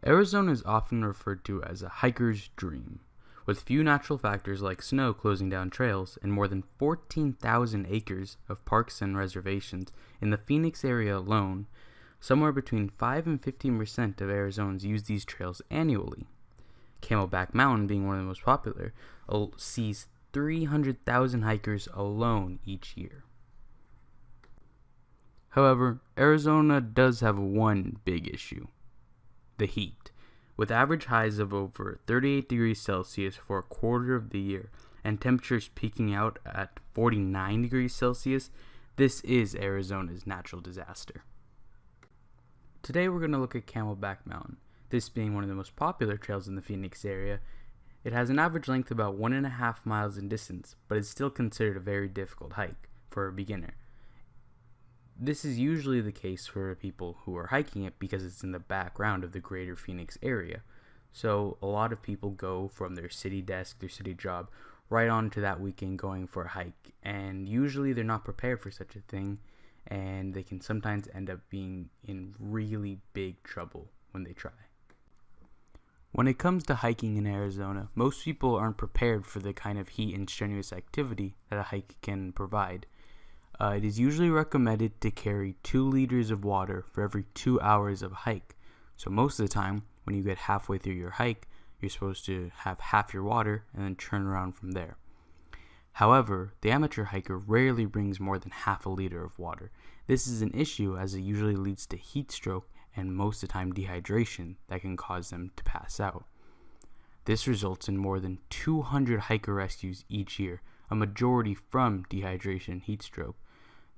Arizona is often referred to as a hiker's dream. With few natural factors like snow closing down trails and more than 14,000 acres of parks and reservations in the Phoenix area alone, somewhere between 5 and 15% of Arizonans use these trails annually. Camelback Mountain, being one of the most popular, sees 300,000 hikers alone each year. However, Arizona does have one big issue: the heat. With average highs of over 38 degrees Celsius for a quarter of the year and temperatures peaking out at 49 degrees Celsius, this is Arizona's natural disaster. Today we're going to look at Camelback Mountain. This being one of the most popular trails in the Phoenix area, it has an average length of about 1.5 miles in distance, but is still considered a very difficult hike for a beginner. This is usually the case for people who are hiking it because it's in the background of the greater Phoenix area. So a lot of people go from their city desk, their city job, right on to that weekend going for a hike. And usually they're not prepared for such a thing, and they can sometimes end up being in really big trouble when they try. When it comes to hiking in Arizona, most people aren't prepared for the kind of heat and strenuous activity that a hike can provide. It is usually recommended to carry 2 liters of water for every 2 hours of a hike. So most of the time, when you get halfway through your hike, you're supposed to have half your water and then turn around from there. However, the amateur hiker rarely brings more than half a liter of water. This is an issue as it usually leads to heat stroke and most of the time dehydration that can cause them to pass out. This results in more than 200 hiker rescues each year, a majority from dehydration and heat stroke.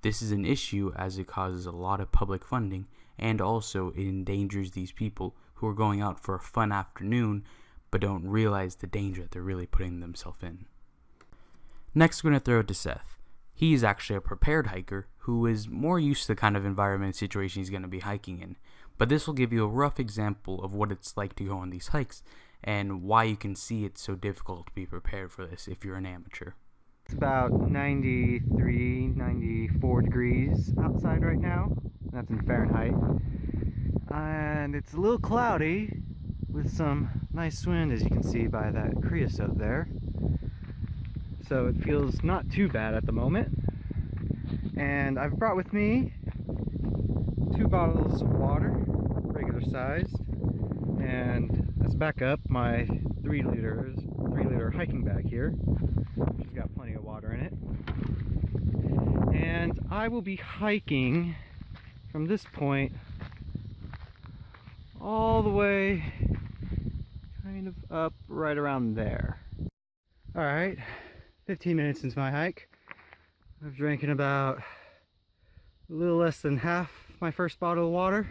This is an issue as it causes a lot of public funding, and also it endangers these people who are going out for a fun afternoon but don't realize the danger that they're really putting themselves in. Next, we're going to throw it to Seth. He is actually a prepared hiker who is more used to the kind of environment and situation he's going to be hiking in, but this will give you a rough example of what it's like to go on these hikes and why you can see it's so difficult to be prepared for this if you're an amateur. It's about 93, 94 degrees outside right now. That's in Fahrenheit. And it's a little cloudy with some nice wind, as you can see by that creosote there. So it feels not too bad at the moment. And I've brought with me 2 bottles of water, regular sized, and as backup, my 3 liter hiking bag here, which has got plenty of water in it. And I will be hiking from this point all the way kind of up right around there. Alright, 15 minutes into my hike. I've drinking about a little less than half my first bottle of water,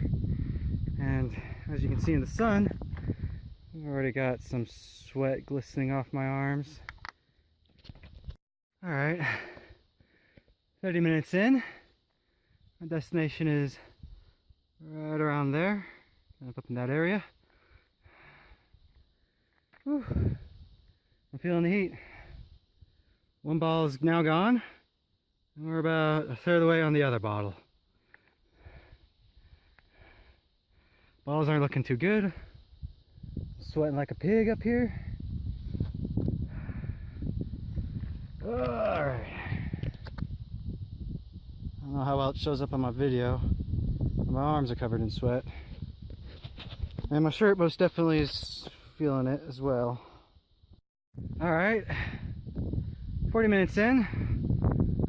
and as you can see in the sun, I've already got some sweat glistening off my arms. Alright, 30 minutes in. My destination is right around there, kind of up in that area. Whew. I'm feeling the heat. 1 bottle is now gone, and we're about a third of the way on the other bottle. Bottles aren't looking too good. Sweating like a pig up here. Alright. I don't know how well it shows up on my video. My arms are covered in sweat. And my shirt most definitely is feeling it as well. Alright. 40 minutes in.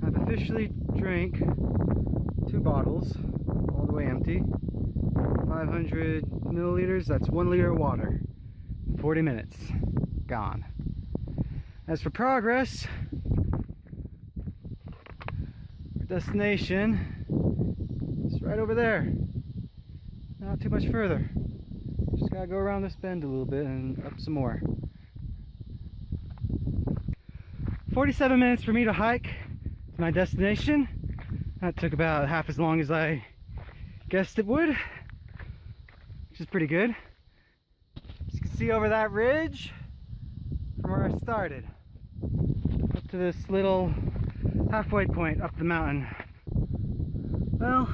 I've officially drank 2 bottles, all the way empty. 500 milliliters, that's 1 liter of water. 40 minutes gone. As for progress, our destination is right over there. Not too much further. Just gotta go around this bend a little bit and up some more. 47 minutes for me to hike to my destination. That took about half as long as I guessed it would, which is pretty good. As you can see over that ridge from where I started up to this little halfway point up the mountain. Well,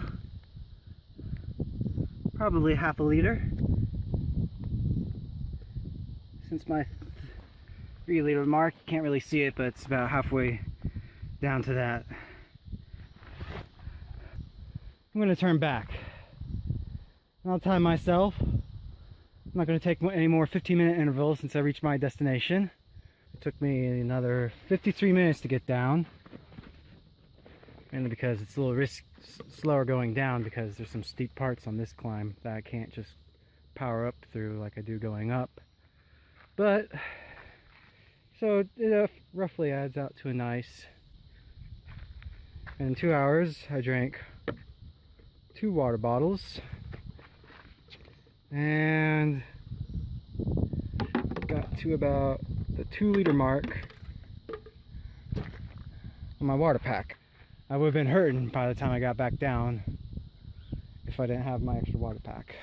probably half a liter. since my 3-liter mark. You can't really see it, but it's about halfway down to that. I'm going to turn back. I'll time myself. I'm not going to take any more 15-minute intervals since I reached my destination. It took me another 53 minutes to get down. Mainly because it's a little slower going down because there's some steep parts on this climb that I can't just power up through like I do going up. But, so it roughly adds out to a nice. In 2 hours, I drank 2 water bottles and got to about the 2-liter mark on my water pack. I would have been hurting by the time I got back down if I didn't have my extra water pack.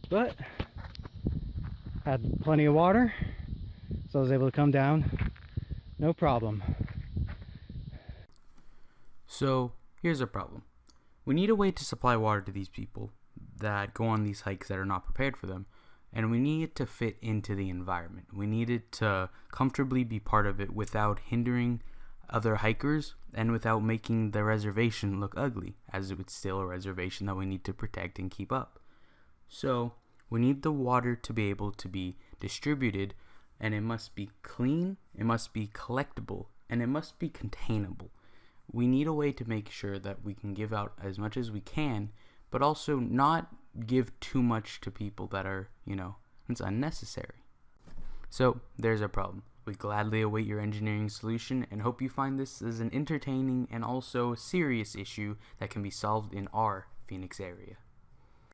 But I had plenty of water, so I was able to come down no problem. So here's a problem. We need a way to supply water to these people that go on these hikes that are not prepared for them, and we need it to fit into the environment. We need it to comfortably be part of it without hindering other hikers and without making the reservation look ugly, as it's still a reservation that we need to protect and keep up. So we need the water to be able to be distributed, and it must be clean, it must be collectible, and it must be containable. We need a way to make sure that we can give out as much as we can, but also not give too much to people that are, it's unnecessary. So there's our problem. We gladly await your engineering solution and hope you find this as an entertaining and also serious issue that can be solved in our Phoenix area.